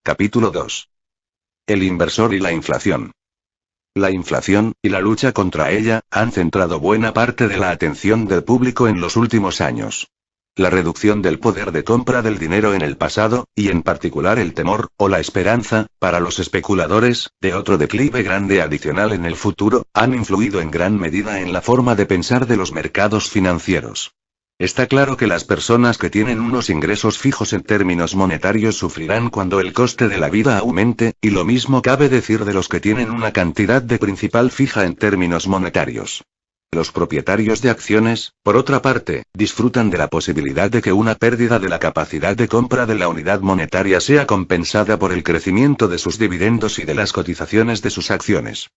Capítulo 2. El inversor y la inflación. La inflación, y la lucha contra ella, han centrado buena parte de la atención del público en los últimos años. La reducción del poder de compra del dinero en el pasado, y en particular el temor, o la esperanza, para los especuladores, de otro declive grande adicional en el futuro, han influido en gran medida en la forma de pensar de los mercados financieros. Está claro que las personas que tienen unos ingresos fijos en términos monetarios sufrirán cuando el coste de la vida aumente, y lo mismo cabe decir de los que tienen una cantidad de principal fija en términos monetarios. Los propietarios de acciones, por otra parte, disfrutan de la posibilidad de que una pérdida de la capacidad de compra de la unidad monetaria sea compensada por el crecimiento de sus dividendos y de las cotizaciones de sus acciones.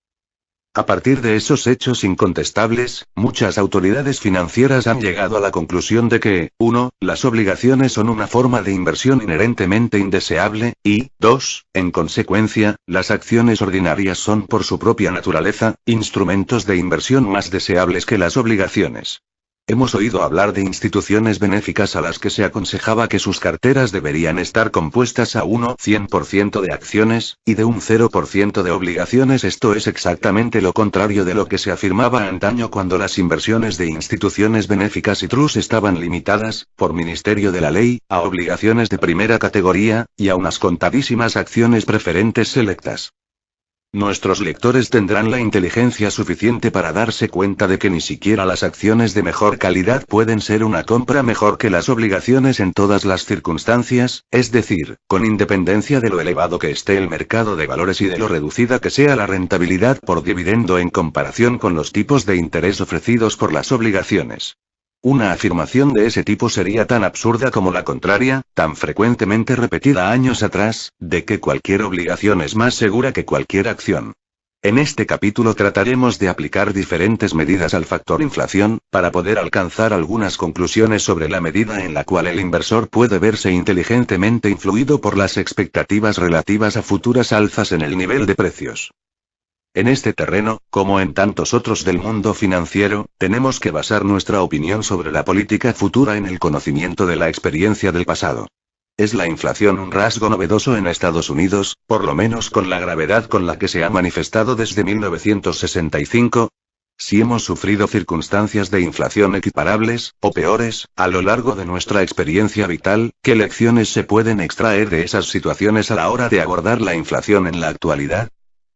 A partir de esos hechos incontestables, muchas autoridades financieras han llegado a la conclusión de que, 1, las obligaciones son una forma de inversión inherentemente indeseable, y, 2, en consecuencia, las acciones ordinarias son por su propia naturaleza, instrumentos de inversión más deseables que las obligaciones. Hemos oído hablar de instituciones benéficas a las que se aconsejaba que sus carteras deberían estar compuestas a 100% de acciones, y de un 0% de obligaciones. Esto es exactamente lo contrario de lo que se afirmaba antaño cuando las inversiones de instituciones benéficas y trust estaban limitadas, por ministerio de la ley, a obligaciones de primera categoría, y a unas contadísimas acciones preferentes selectas. Nuestros lectores tendrán la inteligencia suficiente para darse cuenta de que ni siquiera las acciones de mejor calidad pueden ser una compra mejor que las obligaciones en todas las circunstancias, es decir, con independencia de lo elevado que esté el mercado de valores y de lo reducida que sea la rentabilidad por dividendo en comparación con los tipos de interés ofrecidos por las obligaciones. Una afirmación de ese tipo sería tan absurda como la contraria, tan frecuentemente repetida años atrás, de que cualquier obligación es más segura que cualquier acción. En este capítulo trataremos de aplicar diferentes medidas al factor inflación, para poder alcanzar algunas conclusiones sobre la medida en la cual el inversor puede verse inteligentemente influido por las expectativas relativas a futuras alzas en el nivel de precios. En este terreno, como en tantos otros del mundo financiero, tenemos que basar nuestra opinión sobre la política futura en el conocimiento de la experiencia del pasado. ¿Es la inflación un rasgo novedoso en Estados Unidos, por lo menos con la gravedad con la que se ha manifestado desde 1965? Si hemos sufrido circunstancias de inflación equiparables, o peores, a lo largo de nuestra experiencia vital, ¿qué lecciones se pueden extraer de esas situaciones a la hora de abordar la inflación en la actualidad?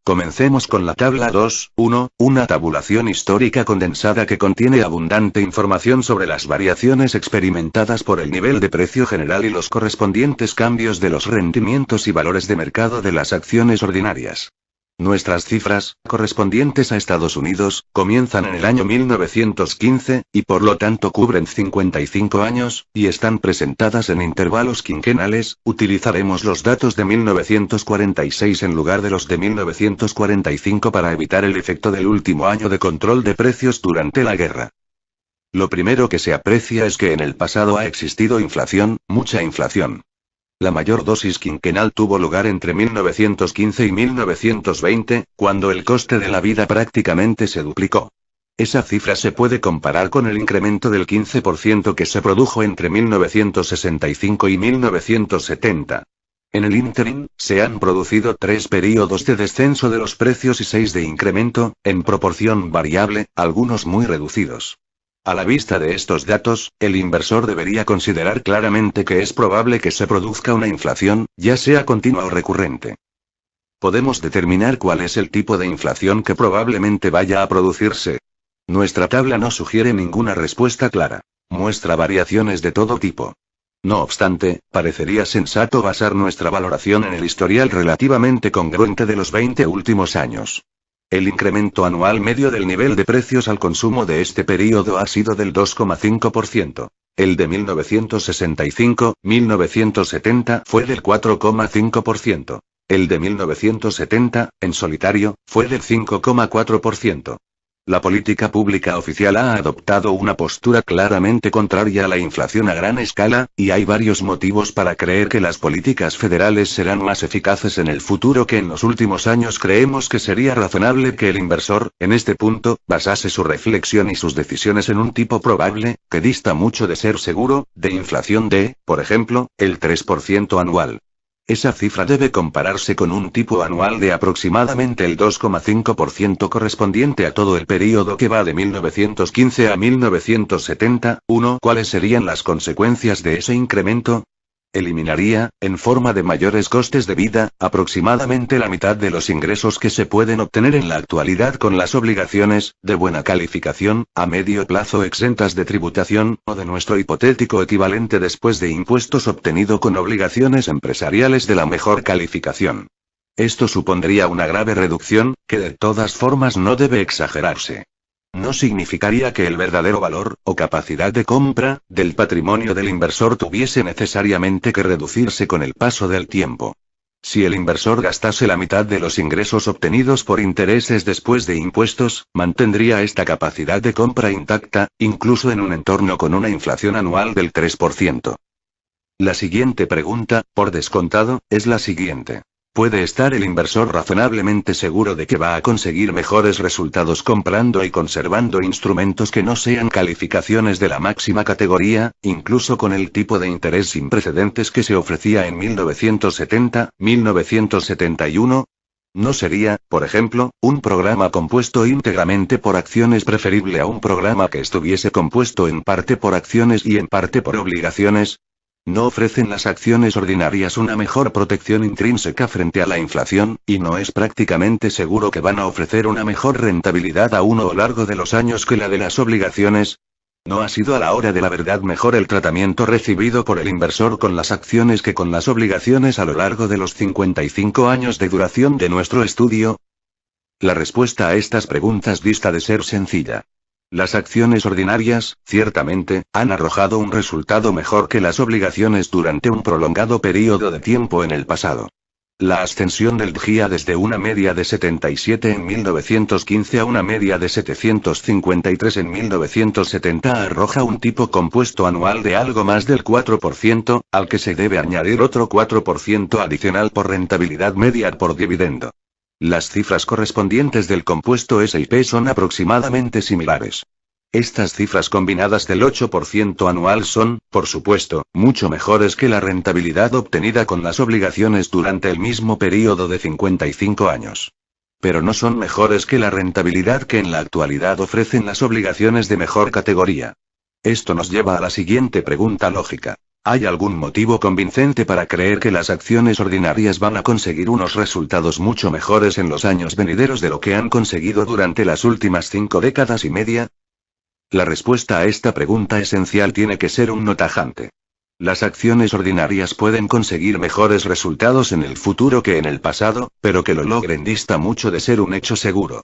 Comencemos con la tabla 2.1, una tabulación histórica condensada que contiene abundante información sobre las variaciones experimentadas por el nivel de precio general y los correspondientes cambios de los rendimientos y valores de mercado de las acciones ordinarias. Nuestras cifras, correspondientes a Estados Unidos, comienzan en el año 1915, y por lo tanto cubren 55 años, y están presentadas en intervalos quinquenales. Utilizaremos los datos de 1946 en lugar de los de 1945 para evitar el efecto del último año de control de precios durante la guerra. Lo primero que se aprecia es que en el pasado ha existido inflación, mucha inflación. La mayor dosis quinquenal tuvo lugar entre 1915 y 1920, cuando el coste de la vida prácticamente se duplicó. Esa cifra se puede comparar con el incremento del 15% que se produjo entre 1965 y 1970. En el ínterin, se han producido 3 períodos de descenso de los precios y 6 de incremento, en proporción variable, algunos muy reducidos. A la vista de estos datos, el inversor debería considerar claramente que es probable que se produzca una inflación, ya sea continua o recurrente. Podemos determinar cuál es el tipo de inflación que probablemente vaya a producirse. Nuestra tabla no sugiere ninguna respuesta clara. Muestra variaciones de todo tipo. No obstante, parecería sensato basar nuestra valoración en el historial relativamente congruente de los 20 últimos años. El incremento anual medio del nivel de precios al consumo de este período ha sido del 2,5%. El de 1965-1970 fue del 4,5%. El de 1970, en solitario, fue del 5,4%. La política pública oficial ha adoptado una postura claramente contraria a la inflación a gran escala, y hay varios motivos para creer que las políticas federales serán más eficaces en el futuro que en los últimos años. Creemos que sería razonable que el inversor, en este punto, basase su reflexión y sus decisiones en un tipo probable, que dista mucho de ser seguro, de inflación de, por ejemplo, el 3% anual. Esa cifra debe compararse con un tipo anual de aproximadamente el 2,5% correspondiente a todo el período que va de 1915 a 1970. ¿Cuáles serían las consecuencias de ese incremento? Eliminaría, en forma de mayores costes de vida, aproximadamente la mitad de los ingresos que se pueden obtener en la actualidad con las obligaciones, de buena calificación, a medio plazo exentas de tributación, o de nuestro hipotético equivalente después de impuestos obtenido con obligaciones empresariales de la mejor calificación. Esto supondría una grave reducción, que de todas formas no debe exagerarse. No significaría que el verdadero valor, o capacidad de compra, del patrimonio del inversor tuviese necesariamente que reducirse con el paso del tiempo. Si el inversor gastase la mitad de los ingresos obtenidos por intereses después de impuestos, mantendría esta capacidad de compra intacta, incluso en un entorno con una inflación anual del 3%. La siguiente pregunta, por descontado, es la siguiente. ¿Puede estar el inversor razonablemente seguro de que va a conseguir mejores resultados comprando y conservando instrumentos que no sean calificaciones de la máxima categoría, incluso con el tipo de interés sin precedentes que se ofrecía en 1970, 1971? ¿No sería, por ejemplo, un programa compuesto íntegramente por acciones preferible a un programa que estuviese compuesto en parte por acciones y en parte por obligaciones? ¿No ofrecen las acciones ordinarias una mejor protección intrínseca frente a la inflación, y no es prácticamente seguro que van a ofrecer una mejor rentabilidad a lo largo de los años que la de las obligaciones? ¿No ha sido a la hora de la verdad mejor el tratamiento recibido por el inversor con las acciones que con las obligaciones a lo largo de los 55 años de duración de nuestro estudio? La respuesta a estas preguntas dista de ser sencilla. Las acciones ordinarias, ciertamente, han arrojado un resultado mejor que las obligaciones durante un prolongado periodo de tiempo en el pasado. La ascensión del DXY desde una media de 77 en 1915 a una media de 753 en 1970 arroja un tipo compuesto anual de algo más del 4%, al que se debe añadir otro 4% adicional por rentabilidad media por dividendo. Las cifras correspondientes del compuesto S&P son aproximadamente similares. Estas cifras combinadas del 8% anual son, por supuesto, mucho mejores que la rentabilidad obtenida con las obligaciones durante el mismo período de 55 años. Pero no son mejores que la rentabilidad que en la actualidad ofrecen las obligaciones de mejor categoría. Esto nos lleva a la siguiente pregunta lógica. ¿Hay algún motivo convincente para creer que las acciones ordinarias van a conseguir unos resultados mucho mejores en los años venideros de lo que han conseguido durante las últimas 5 décadas y media? La respuesta a esta pregunta esencial tiene que ser un no tajante. Las acciones ordinarias pueden conseguir mejores resultados en el futuro que en el pasado, pero que lo logren dista mucho de ser un hecho seguro.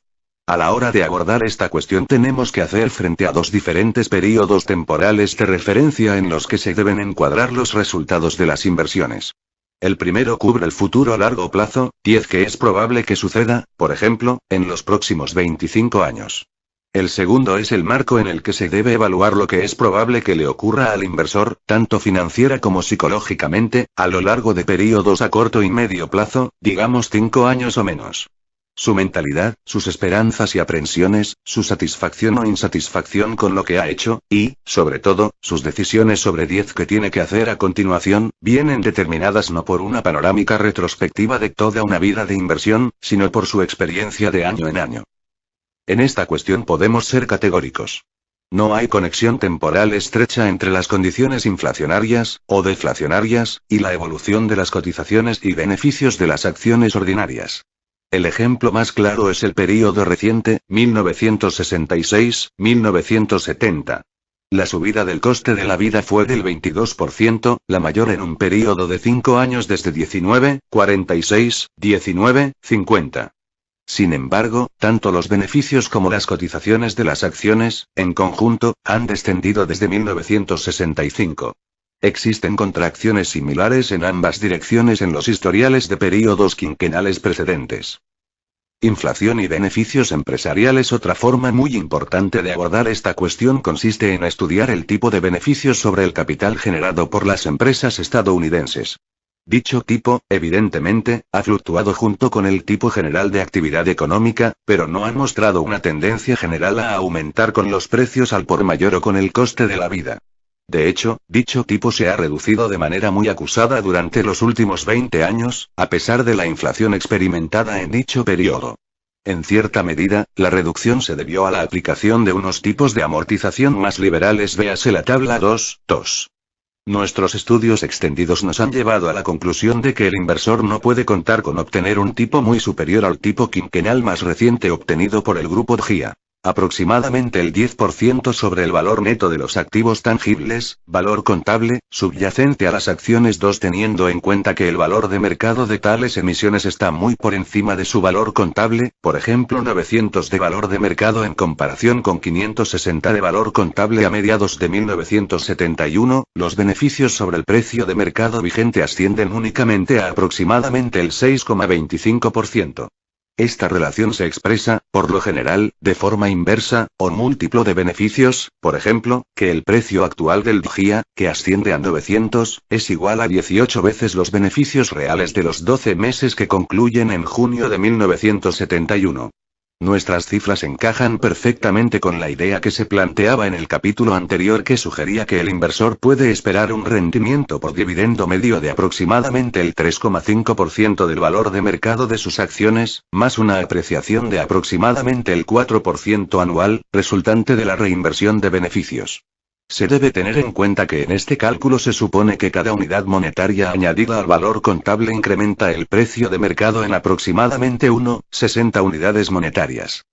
A la hora de abordar esta cuestión tenemos que hacer frente a dos diferentes períodos temporales de referencia en los que se deben encuadrar los resultados de las inversiones. El primero cubre el futuro a largo plazo, 10 que es probable que suceda, por ejemplo, en los próximos 25 años. El segundo es el marco en el que se debe evaluar lo que es probable que le ocurra al inversor, tanto financiera como psicológicamente, a lo largo de períodos a corto y medio plazo, digamos 5 años o menos. Su mentalidad, sus esperanzas y aprensiones, su satisfacción o insatisfacción con lo que ha hecho, y, sobre todo, sus decisiones sobre 10 que tiene que hacer a continuación, vienen determinadas no por una panorámica retrospectiva de toda una vida de inversión, sino por su experiencia de año en año. En esta cuestión podemos ser categóricos. No hay conexión temporal estrecha entre las condiciones inflacionarias, o deflacionarias, y la evolución de las cotizaciones y beneficios de las acciones ordinarias. El ejemplo más claro es el período reciente, 1966-1970. La subida del coste de la vida fue del 22%, la mayor en un período de 5 años desde 1946, 1950. Sin embargo, tanto los beneficios como las cotizaciones de las acciones, en conjunto, han descendido desde 1965. Existen contracciones similares en ambas direcciones en los historiales de períodos quinquenales precedentes. Inflación y beneficios empresariales. Otra forma muy importante de abordar esta cuestión consiste en estudiar el tipo de beneficios sobre el capital generado por las empresas estadounidenses. Dicho tipo, evidentemente, ha fluctuado junto con el tipo general de actividad económica, pero no ha mostrado una tendencia general a aumentar con los precios al por mayor o con el coste de la vida. De hecho, dicho tipo se ha reducido de manera muy acusada durante los últimos 20 años, a pesar de la inflación experimentada en dicho periodo. En cierta medida, la reducción se debió a la aplicación de unos tipos de amortización más liberales, véase la tabla 2.2. Nuestros estudios extendidos nos han llevado a la conclusión de que el inversor no puede contar con obtener un tipo muy superior al tipo quinquenal más reciente obtenido por el grupo GIA. Aproximadamente el 10% sobre el valor neto de los activos tangibles, valor contable, subyacente a las acciones 2, teniendo en cuenta que el valor de mercado de tales emisiones está muy por encima de su valor contable, por ejemplo 900 de valor de mercado en comparación con 560 de valor contable a mediados de 1971, los beneficios sobre el precio de mercado vigente ascienden únicamente a aproximadamente el 6,25%. Esta relación se expresa, por lo general, de forma inversa, o múltiplo de beneficios, por ejemplo, que el precio actual del GIA, que asciende a 900, es igual a 18 veces los beneficios reales de los 12 meses que concluyen en junio de 1971. Nuestras cifras encajan perfectamente con la idea que se planteaba en el capítulo anterior, que sugería que el inversor puede esperar un rendimiento por dividendo medio de aproximadamente el 3,5% del valor de mercado de sus acciones, más una apreciación de aproximadamente el 4% anual, resultante de la reinversión de beneficios. Se debe tener en cuenta que en este cálculo se supone que cada unidad monetaria añadida al valor contable incrementa el precio de mercado en aproximadamente 1,60 unidades monetarias.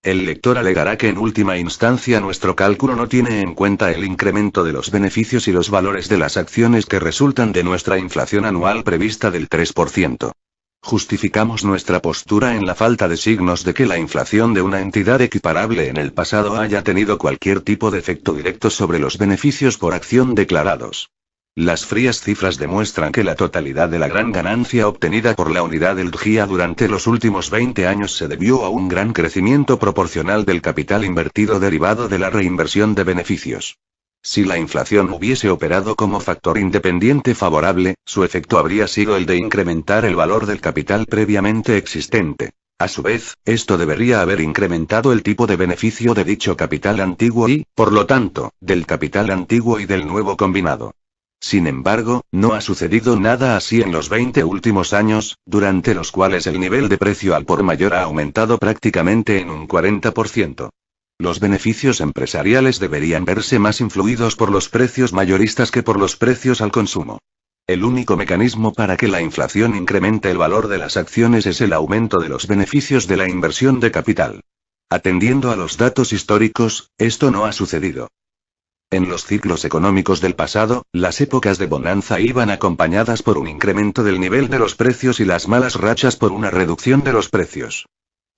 El lector alegará que en última instancia nuestro cálculo no tiene en cuenta el incremento de los beneficios y los valores de las acciones que resultan de nuestra inflación anual prevista del 3%. Justificamos nuestra postura en la falta de signos de que la inflación de una entidad equiparable en el pasado haya tenido cualquier tipo de efecto directo sobre los beneficios por acción declarados. Las frías cifras demuestran que la totalidad de la gran ganancia obtenida por la unidad del GIA durante los últimos 20 años se debió a un gran crecimiento proporcional del capital invertido derivado de la reinversión de beneficios. Si la inflación hubiese operado como factor independiente favorable, su efecto habría sido el de incrementar el valor del capital previamente existente. A su vez, esto debería haber incrementado el tipo de beneficio de dicho capital antiguo y, por lo tanto, del capital antiguo y del nuevo combinado. Sin embargo, no ha sucedido nada así en los 20 últimos años, durante los cuales el nivel de precio al por mayor ha aumentado prácticamente en un 40%. Los beneficios empresariales deberían verse más influidos por los precios mayoristas que por los precios al consumo. El único mecanismo para que la inflación incremente el valor de las acciones es el aumento de los beneficios de la inversión de capital. Atendiendo a los datos históricos, esto no ha sucedido. En los ciclos económicos del pasado, las épocas de bonanza iban acompañadas por un incremento del nivel de los precios y las malas rachas por una reducción de los precios.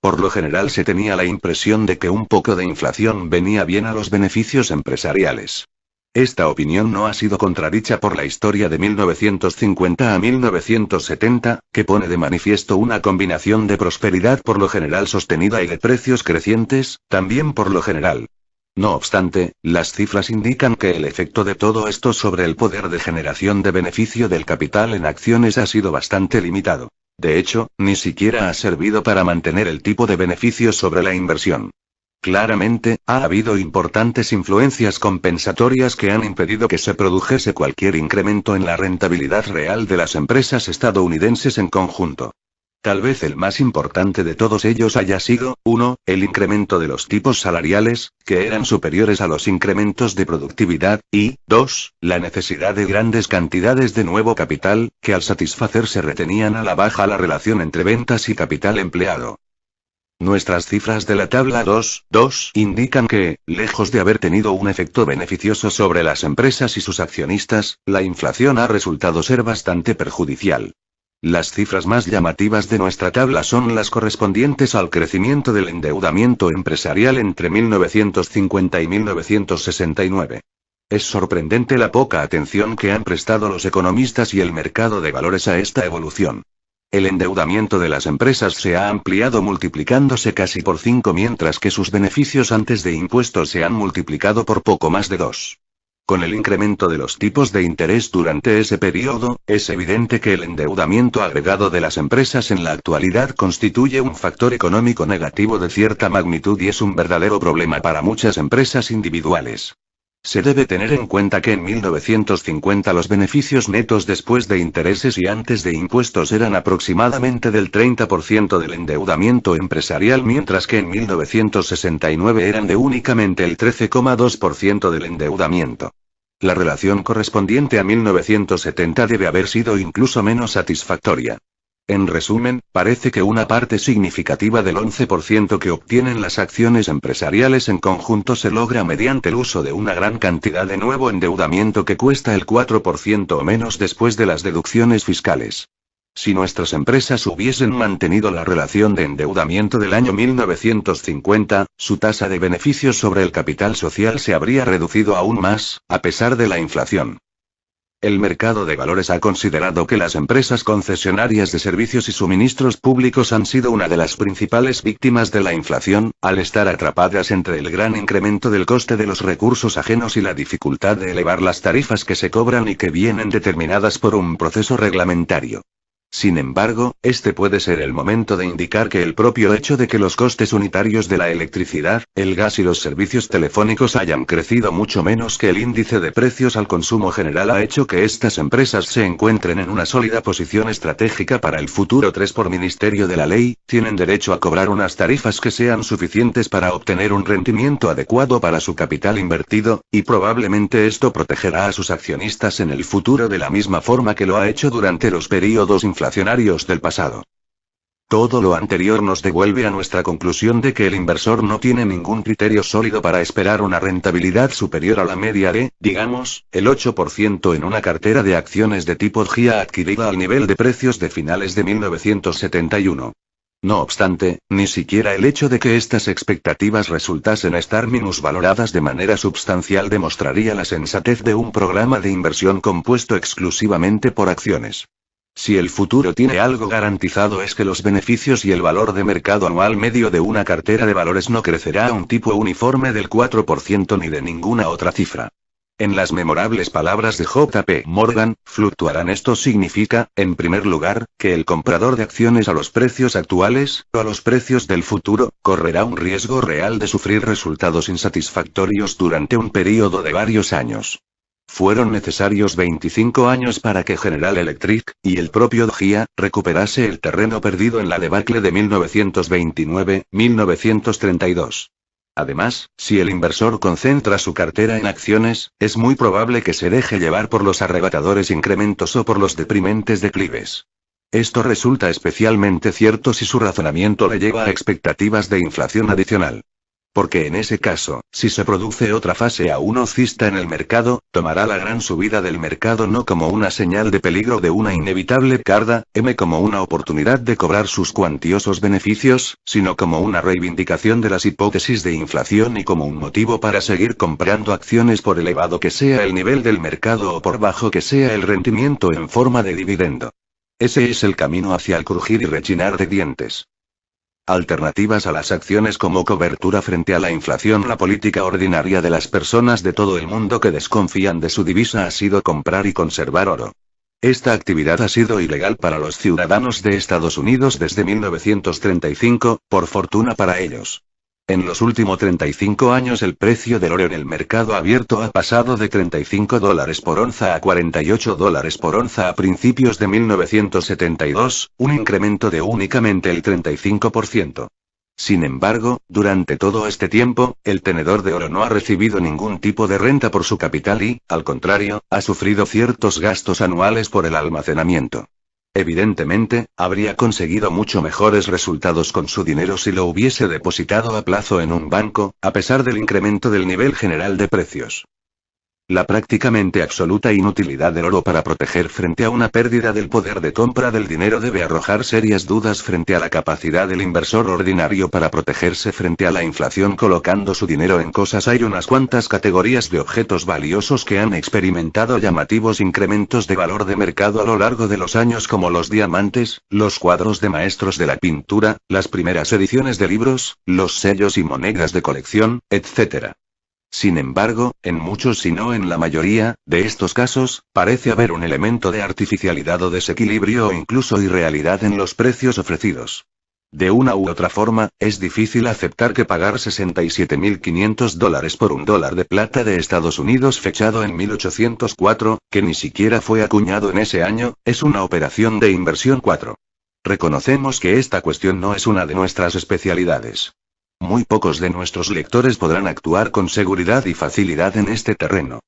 Por lo general se tenía la impresión de que un poco de inflación venía bien a los beneficios empresariales. Esta opinión no ha sido contradicha por la historia de 1950 a 1970, que pone de manifiesto una combinación de prosperidad por lo general sostenida y de precios crecientes, también por lo general. No obstante, las cifras indican que el efecto de todo esto sobre el poder de generación de beneficio del capital en acciones ha sido bastante limitado. De hecho, ni siquiera ha servido para mantener el tipo de beneficios sobre la inversión. Claramente, ha habido importantes influencias compensatorias que han impedido que se produjese cualquier incremento en la rentabilidad real de las empresas estadounidenses en conjunto. Tal vez el más importante de todos ellos haya sido, 1, el incremento de los tipos salariales, que eran superiores a los incrementos de productividad, y, 2, la necesidad de grandes cantidades de nuevo capital, que al satisfacerse retenían a la baja la relación entre ventas y capital empleado. Nuestras cifras de la tabla 2.2 indican que, lejos de haber tenido un efecto beneficioso sobre las empresas y sus accionistas, la inflación ha resultado ser bastante perjudicial. Las cifras más llamativas de nuestra tabla son las correspondientes al crecimiento del endeudamiento empresarial entre 1950 y 1969. Es sorprendente la poca atención que han prestado los economistas y el mercado de valores a esta evolución. El endeudamiento de las empresas se ha ampliado multiplicándose casi por 5, mientras que sus beneficios antes de impuestos se han multiplicado por poco más de 2. Con el incremento de los tipos de interés durante ese periodo, es evidente que el endeudamiento agregado de las empresas en la actualidad constituye un factor económico negativo de cierta magnitud y es un verdadero problema para muchas empresas individuales. Se debe tener en cuenta que en 1950 los beneficios netos después de intereses y antes de impuestos eran aproximadamente del 30% del endeudamiento empresarial, mientras que en 1969 eran de únicamente el 13,2% del endeudamiento. La relación correspondiente a 1970 debe haber sido incluso menos satisfactoria. En resumen, parece que una parte significativa del 11% que obtienen las acciones empresariales en conjunto se logra mediante el uso de una gran cantidad de nuevo endeudamiento que cuesta el 4% o menos después de las deducciones fiscales. Si nuestras empresas hubiesen mantenido la relación de endeudamiento del año 1950, su tasa de beneficios sobre el capital social se habría reducido aún más, a pesar de la inflación. El mercado de valores ha considerado que las empresas concesionarias de servicios y suministros públicos han sido una de las principales víctimas de la inflación, al estar atrapadas entre el gran incremento del coste de los recursos ajenos y la dificultad de elevar las tarifas que se cobran y que vienen determinadas por un proceso reglamentario. Sin embargo, este puede ser el momento de indicar que el propio hecho de que los costes unitarios de la electricidad, el gas y los servicios telefónicos hayan crecido mucho menos que el índice de precios al consumo general ha hecho que estas empresas se encuentren en una sólida posición estratégica para el futuro. 3. Por Ministerio de la Ley, tienen derecho a cobrar unas tarifas que sean suficientes para obtener un rendimiento adecuado para su capital invertido, y probablemente esto protegerá a sus accionistas en el futuro de la misma forma que lo ha hecho durante los períodos inflacionarios del pasado. Todo lo anterior nos devuelve a nuestra conclusión de que el inversor no tiene ningún criterio sólido para esperar una rentabilidad superior a la media de, digamos, el 8% en una cartera de acciones de tipo GIA adquirida al nivel de precios de finales de 1971. No obstante, ni siquiera el hecho de que estas expectativas resultasen estar minusvaloradas de manera substancial demostraría la sensatez de un programa de inversión compuesto exclusivamente por acciones. Si el futuro tiene algo garantizado es que los beneficios y el valor de mercado anual medio de una cartera de valores no crecerá a un tipo uniforme del 4% ni de ninguna otra cifra. En las memorables palabras de J.P. Morgan, fluctuarán. Esto significa, en primer lugar, que el comprador de acciones a los precios actuales, o a los precios del futuro, correrá un riesgo real de sufrir resultados insatisfactorios durante un período de varios años. Fueron necesarios 25 años para que General Electric, y el propio GIA, recuperase el terreno perdido en la debacle de 1929-1932. Además, si el inversor concentra su cartera en acciones, es muy probable que se deje llevar por los arrebatadores incrementos o por los deprimentes declives. Esto resulta especialmente cierto si su razonamiento le lleva a expectativas de inflación adicional. Porque en ese caso, si se produce otra fase aún alcista en el mercado, tomará la gran subida del mercado no como una señal de peligro de una inevitable caída, como una oportunidad de cobrar sus cuantiosos beneficios, sino como una reivindicación de las hipótesis de inflación y como un motivo para seguir comprando acciones por elevado que sea el nivel del mercado o por bajo que sea el rendimiento en forma de dividendo. Ese es el camino hacia el crujir y rechinar de dientes. Alternativas a las acciones como cobertura frente a la inflación. La política ordinaria de las personas de todo el mundo que desconfían de su divisa ha sido comprar y conservar oro. Esta actividad ha sido ilegal para los ciudadanos de Estados Unidos desde 1935, por fortuna para ellos. En los últimos 35 años el precio del oro en el mercado abierto ha pasado de $35 por onza a $48 por onza a principios de 1972, un incremento de únicamente el 35%. Sin embargo, durante todo este tiempo, el tenedor de oro no ha recibido ningún tipo de renta por su capital y, al contrario, ha sufrido ciertos gastos anuales por el almacenamiento. Evidentemente, habría conseguido mucho mejores resultados con su dinero si lo hubiese depositado a plazo en un banco, a pesar del incremento del nivel general de precios. La prácticamente absoluta inutilidad del oro para proteger frente a una pérdida del poder de compra del dinero debe arrojar serias dudas frente a la capacidad del inversor ordinario para protegerse frente a la inflación colocando su dinero en cosas. Hay unas cuantas categorías de objetos valiosos que han experimentado llamativos incrementos de valor de mercado a lo largo de los años, como los diamantes, los cuadros de maestros de la pintura, las primeras ediciones de libros, los sellos y monedas de colección, etc. Sin embargo, en muchos si no en la mayoría, de estos casos, parece haber un elemento de artificialidad o desequilibrio o incluso irrealidad en los precios ofrecidos. De una u otra forma, es difícil aceptar que pagar $67.500 por $1 de plata de Estados Unidos fechado en 1804, que ni siquiera fue acuñado en ese año, es una operación de inversión 4. Reconocemos que esta cuestión no es una de nuestras especialidades. Muy pocos de nuestros lectores podrán actuar con seguridad y facilidad en este terreno.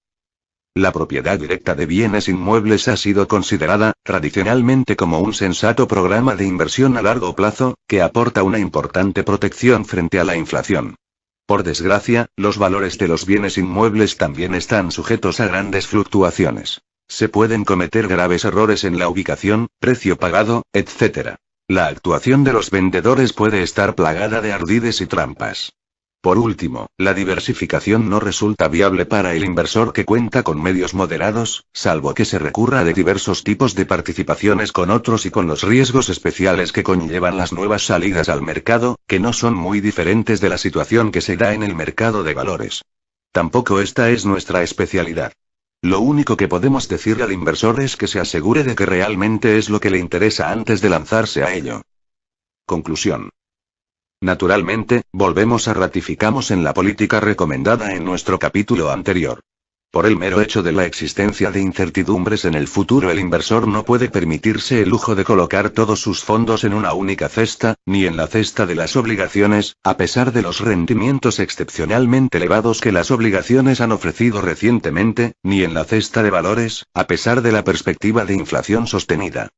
La propiedad directa de bienes inmuebles ha sido considerada, tradicionalmente, como un sensato programa de inversión a largo plazo, que aporta una importante protección frente a la inflación. Por desgracia, los valores de los bienes inmuebles también están sujetos a grandes fluctuaciones. Se pueden cometer graves errores en la ubicación, precio pagado, etc. La actuación de los vendedores puede estar plagada de ardides y trampas. Por último, la diversificación no resulta viable para el inversor que cuenta con medios moderados, salvo que se recurra a diversos tipos de participaciones con otros y con los riesgos especiales que conllevan las nuevas salidas al mercado, que no son muy diferentes de la situación que se da en el mercado de valores. Tampoco esta es nuestra especialidad. Lo único que podemos decirle al inversor es que se asegure de que realmente es lo que le interesa antes de lanzarse a ello. Conclusión. Naturalmente, volvemos a ratificamos en la política recomendada en nuestro capítulo anterior. Por el mero hecho de la existencia de incertidumbres en el futuro, el inversor no puede permitirse el lujo de colocar todos sus fondos en una única cesta, ni en la cesta de las obligaciones, a pesar de los rendimientos excepcionalmente elevados que las obligaciones han ofrecido recientemente, ni en la cesta de valores, a pesar de la perspectiva de inflación sostenida.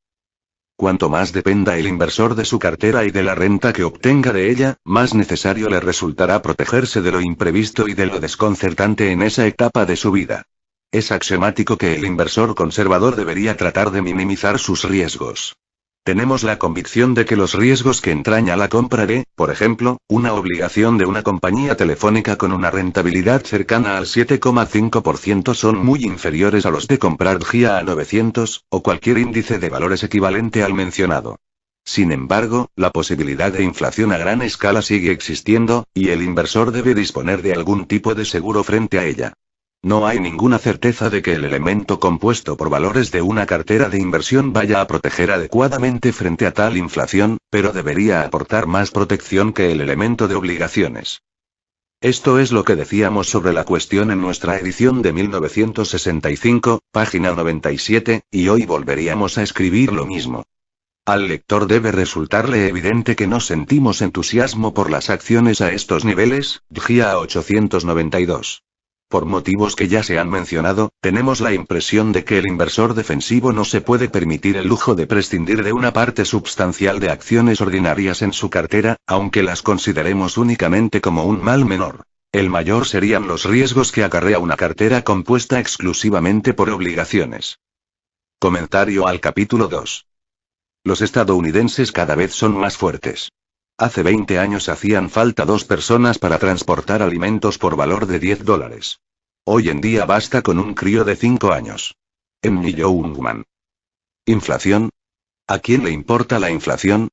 Cuanto más dependa el inversor de su cartera y de la renta que obtenga de ella, más necesario le resultará protegerse de lo imprevisto y de lo desconcertante en esa etapa de su vida. Es axiomático que el inversor conservador debería tratar de minimizar sus riesgos. Tenemos la convicción de que los riesgos que entraña la compra de, por ejemplo, una obligación de una compañía telefónica con una rentabilidad cercana al 7,5% son muy inferiores a los de comprar GIA a 900, o cualquier índice de valores equivalente al mencionado. Sin embargo, la posibilidad de inflación a gran escala sigue existiendo, y el inversor debe disponer de algún tipo de seguro frente a ella. No hay ninguna certeza de que el elemento compuesto por valores de una cartera de inversión vaya a proteger adecuadamente frente a tal inflación, pero debería aportar más protección que el elemento de obligaciones. Esto es lo que decíamos sobre la cuestión en nuestra edición de 1965, página 97, y hoy volveríamos a escribir lo mismo. Al lector debe resultarle evidente que no sentimos entusiasmo por las acciones a estos niveles, GIA a 892. Por motivos que ya se han mencionado, tenemos la impresión de que el inversor defensivo no se puede permitir el lujo de prescindir de una parte substancial de acciones ordinarias en su cartera, aunque las consideremos únicamente como un mal menor. El mayor serían los riesgos que acarrea una cartera compuesta exclusivamente por obligaciones. Comentario al capítulo 2. Los estadounidenses cada vez son más fuertes. Hace 20 años hacían falta 2 personas para transportar alimentos por valor de $10. Hoy en día basta con un crío de 5 años. M. Youngman. ¿Inflación? ¿A quién le importa la inflación?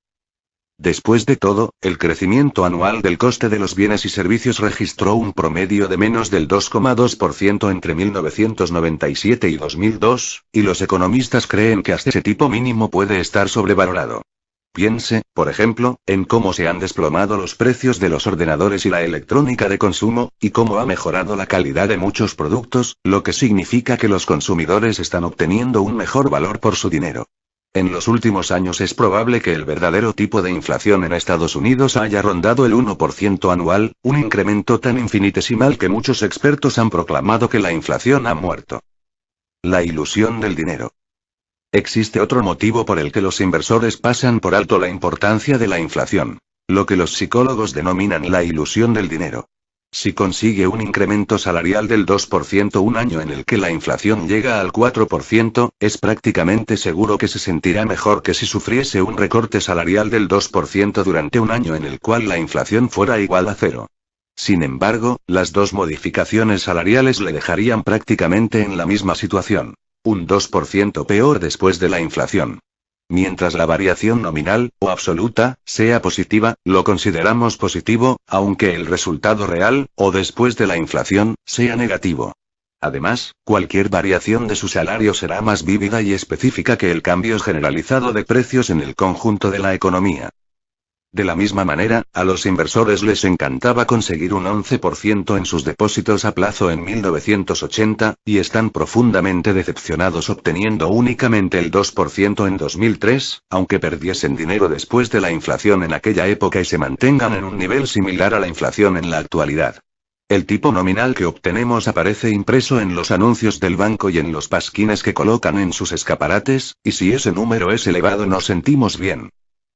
Después de todo, el crecimiento anual del coste de los bienes y servicios registró un promedio de menos del 2,2% entre 1997 y 2002, y los economistas creen que hasta ese tipo mínimo puede estar sobrevalorado. Piense, por ejemplo, en cómo se han desplomado los precios de los ordenadores y la electrónica de consumo, y cómo ha mejorado la calidad de muchos productos, lo que significa que los consumidores están obteniendo un mejor valor por su dinero. En los últimos años es probable que el verdadero tipo de inflación en Estados Unidos haya rondado el 1% anual, un incremento tan infinitesimal que muchos expertos han proclamado que la inflación ha muerto. La ilusión del dinero. Existe otro motivo por el que los inversores pasan por alto la importancia de la inflación. Lo que los psicólogos denominan la ilusión del dinero. Si consigue un incremento salarial del 2% un año en el que la inflación llega al 4%, es prácticamente seguro que se sentirá mejor que si sufriese un recorte salarial del 2% durante un año en el cual la inflación fuera igual a 0. Sin embargo, las dos modificaciones salariales le dejarían prácticamente en la misma situación. Un 2% peor después de la inflación. Mientras la variación nominal, o absoluta, sea positiva, lo consideramos positivo, aunque el resultado real, o después de la inflación, sea negativo. Además, cualquier variación de su salario será más vívida y específica que el cambio generalizado de precios en el conjunto de la economía. De la misma manera, a los inversores les encantaba conseguir un 11% en sus depósitos a plazo en 1980, y están profundamente decepcionados obteniendo únicamente el 2% en 2003, aunque perdiesen dinero después de la inflación en aquella época y se mantengan en un nivel similar a la inflación en la actualidad. El tipo nominal que obtenemos aparece impreso en los anuncios del banco y en los pasquines que colocan en sus escaparates, y si ese número es elevado nos sentimos bien.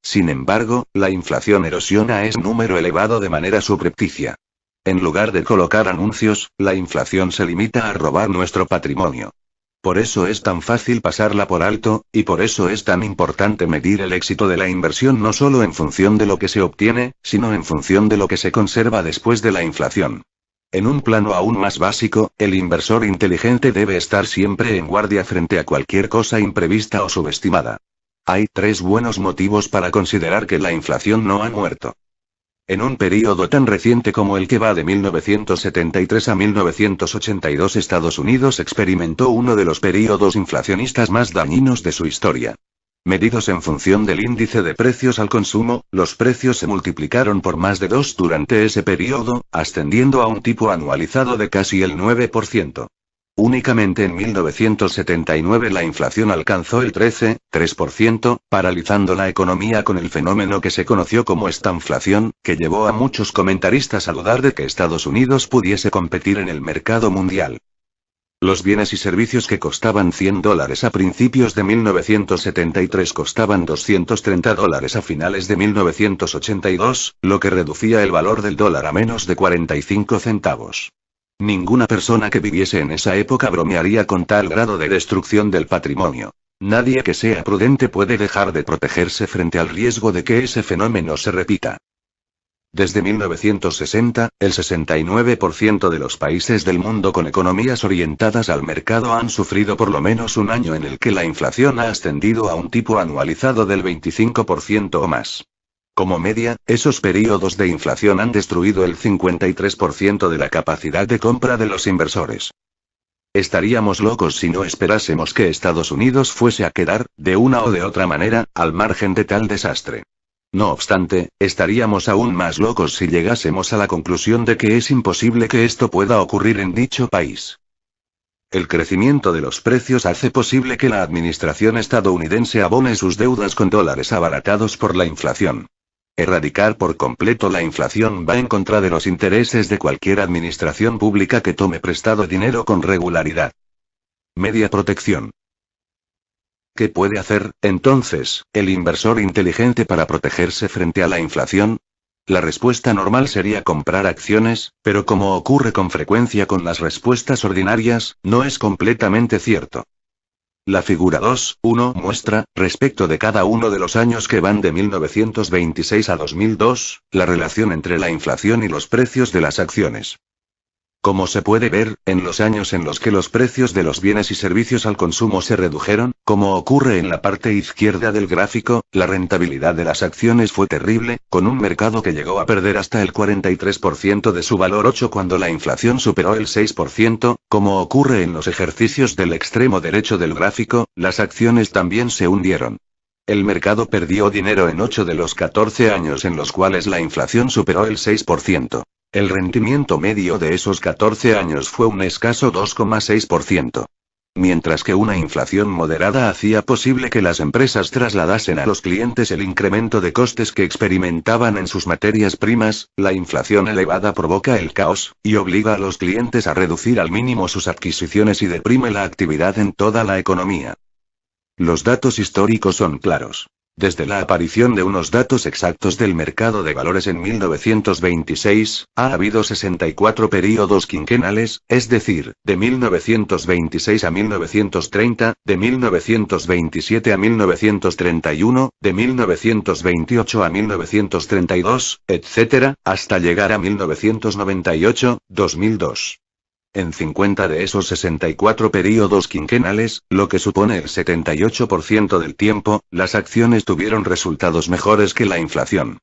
Sin embargo, la inflación erosiona ese número elevado de manera subrepticia. En lugar de colocar anuncios, la inflación se limita a robar nuestro patrimonio. Por eso es tan fácil pasarla por alto, y por eso es tan importante medir el éxito de la inversión no solo en función de lo que se obtiene, sino en función de lo que se conserva después de la inflación. En un plano aún más básico, el inversor inteligente debe estar siempre en guardia frente a cualquier cosa imprevista o subestimada. Hay 3 buenos motivos para considerar que la inflación no ha muerto. En un período tan reciente como el que va de 1973 a 1982, Estados Unidos experimentó uno de los períodos inflacionistas más dañinos de su historia. Medidos en función del índice de precios al consumo, los precios se multiplicaron por más de 2 durante ese período, ascendiendo a un tipo anualizado de casi el 9%. Únicamente en 1979 la inflación alcanzó el 13,3%, paralizando la economía con el fenómeno que se conoció como estanflación, que llevó a muchos comentaristas a dudar de que Estados Unidos pudiese competir en el mercado mundial. Los bienes y servicios que costaban $100 a principios de 1973 costaban $230 a finales de 1982, lo que reducía el valor del dólar a menos de 45 centavos. Ninguna persona que viviese en esa época bromearía con tal grado de destrucción del patrimonio. Nadie que sea prudente puede dejar de protegerse frente al riesgo de que ese fenómeno se repita. Desde 1960, el 69% de los países del mundo con economías orientadas al mercado han sufrido por lo menos un año en el que la inflación ha ascendido a un tipo anualizado del 25% o más. Como media, esos periodos de inflación han destruido el 53% de la capacidad de compra de los inversores. Estaríamos locos si no esperásemos que Estados Unidos fuese a quedar, de una o de otra manera, al margen de tal desastre. No obstante, estaríamos aún más locos si llegásemos a la conclusión de que es imposible que esto pueda ocurrir en dicho país. El crecimiento de los precios hace posible que la administración estadounidense abone sus deudas con dólares abaratados por la inflación. Erradicar por completo la inflación va en contra de los intereses de cualquier administración pública que tome prestado dinero con regularidad. Media protección. ¿Qué puede hacer, entonces, el inversor inteligente para protegerse frente a la inflación? La respuesta normal sería comprar acciones, pero como ocurre con frecuencia con las respuestas ordinarias, no es completamente cierto. La figura 2.1 muestra, respecto de cada uno de los años que van de 1926 a 2002, la relación entre la inflación y los precios de las acciones. Como se puede ver, en los años en los que los precios de los bienes y servicios al consumo se redujeron, como ocurre en la parte izquierda del gráfico, la rentabilidad de las acciones fue terrible, con un mercado que llegó a perder hasta el 43% de su valor 8 cuando la inflación superó el 6%, como ocurre en los ejercicios del extremo derecho del gráfico, las acciones también se hundieron. El mercado perdió dinero en 8 de los 14 años en los cuales la inflación superó el 6%. El rendimiento medio de esos 14 años fue un escaso 2,6%. Mientras que una inflación moderada hacía posible que las empresas trasladasen a los clientes el incremento de costes que experimentaban en sus materias primas, la inflación elevada provoca el caos, y obliga a los clientes a reducir al mínimo sus adquisiciones y deprime la actividad en toda la economía. Los datos históricos son claros. Desde la aparición de unos datos exactos del mercado de valores en 1926, ha habido 64 períodos quinquenales, es decir, de 1926 a 1930, de 1927 a 1931, de 1928 a 1932, etc., hasta llegar a 1998-2002. En 50 de esos 64 períodos quinquenales, lo que supone el 78% del tiempo, las acciones tuvieron resultados mejores que la inflación.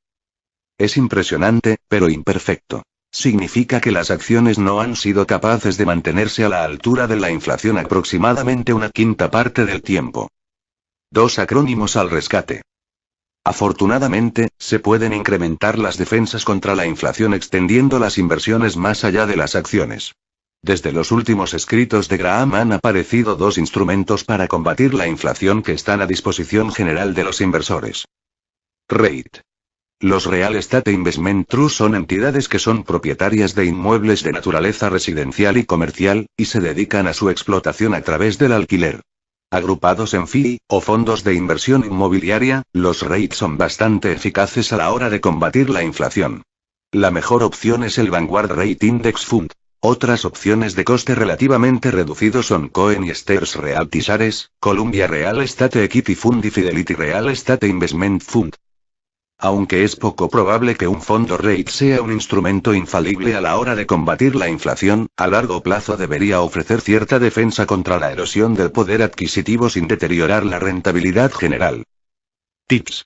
Es impresionante, pero imperfecto. Significa que las acciones no han sido capaces de mantenerse a la altura de la inflación aproximadamente una quinta parte del tiempo. 2 acrónimos al rescate. Afortunadamente, se pueden incrementar las defensas contra la inflación extendiendo las inversiones más allá de las acciones. Desde los últimos escritos de Graham han aparecido dos instrumentos para combatir la inflación que están a disposición general de los inversores. REIT. Los Real Estate Investment Trust son entidades que son propietarias de inmuebles de naturaleza residencial y comercial, y se dedican a su explotación a través del alquiler. Agrupados en FII, o fondos de inversión inmobiliaria, los REIT son bastante eficaces a la hora de combatir la inflación. La mejor opción es el Vanguard Rate Index Fund. Otras opciones de coste relativamente reducido son Cohen y Steers Realty Shares, Columbia Real Estate Equity Fund y Fidelity Real Estate Investment Fund. Aunque es poco probable que un fondo REIT sea un instrumento infalible a la hora de combatir la inflación, a largo plazo debería ofrecer cierta defensa contra la erosión del poder adquisitivo sin deteriorar la rentabilidad general. Tips.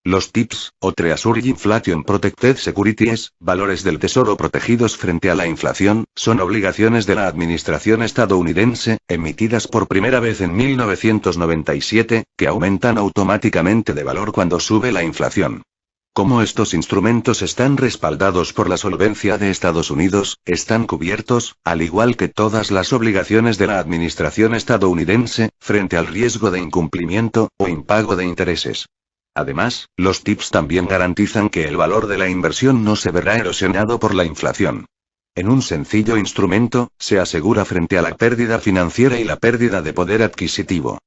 Los TIPS, o Treasury Inflation Protected Securities, valores del tesoro protegidos frente a la inflación, son obligaciones de la administración estadounidense, emitidas por primera vez en 1997, que aumentan automáticamente de valor cuando sube la inflación. Como estos instrumentos están respaldados por la solvencia de Estados Unidos, están cubiertos, al igual que todas las obligaciones de la administración estadounidense, frente al riesgo de incumplimiento, o impago de intereses. Además, los TIPS también garantizan que el valor de la inversión no se verá erosionado por la inflación. En un sencillo instrumento, se asegura frente a la pérdida financiera y la pérdida de poder adquisitivo.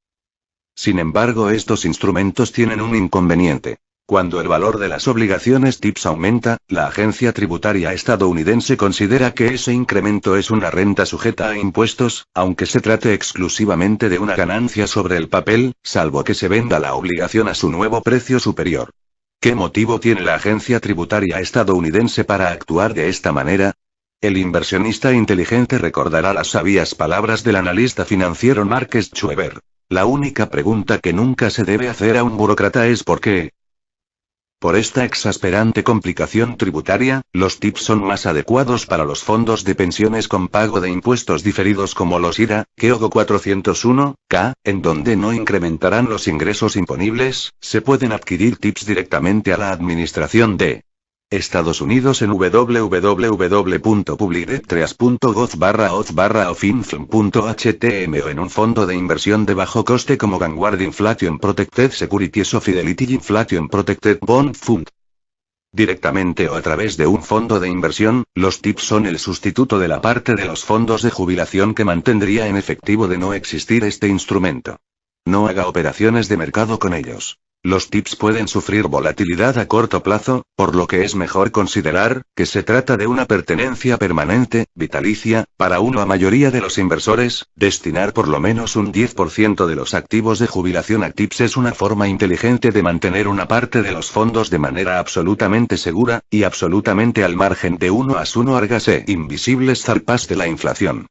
Sin embargo, estos instrumentos tienen un inconveniente. Cuando el valor de las obligaciones TIPS aumenta, la agencia tributaria estadounidense considera que ese incremento es una renta sujeta a impuestos, aunque se trate exclusivamente de una ganancia sobre el papel, salvo que se venda la obligación a su nuevo precio superior. ¿Qué motivo tiene la agencia tributaria estadounidense para actuar de esta manera? El inversionista inteligente recordará las sabias palabras del analista financiero Mark Schweber. La única pregunta que nunca se debe hacer a un burócrata es ¿por qué? Por esta exasperante complicación tributaria, los TIPS son más adecuados para los fondos de pensiones con pago de impuestos diferidos como los IRA, KEOGO 401(k), en donde no incrementarán los ingresos imponibles. Se pueden adquirir TIPS directamente a la administración de Estados Unidos en www.publicdebt.gov/oz/ofinflm.htm o en un fondo de inversión de bajo coste como Vanguard Inflation Protected Securities o Fidelity Inflation Protected Bond Fund. Directamente o a través de un fondo de inversión, los TIPS son el sustituto de la parte de los fondos de jubilación que mantendría en efectivo de no existir este instrumento. No haga operaciones de mercado con ellos. Los TIPS pueden sufrir volatilidad a corto plazo, por lo que es mejor considerar que se trata de una pertenencia permanente, vitalicia, para la mayoría de los inversores. Destinar por lo menos un 10% de los activos de jubilación a TIPS es una forma inteligente de mantener una parte de los fondos de manera absolutamente segura, y absolutamente al margen de hágase invisibles zarpas de la inflación.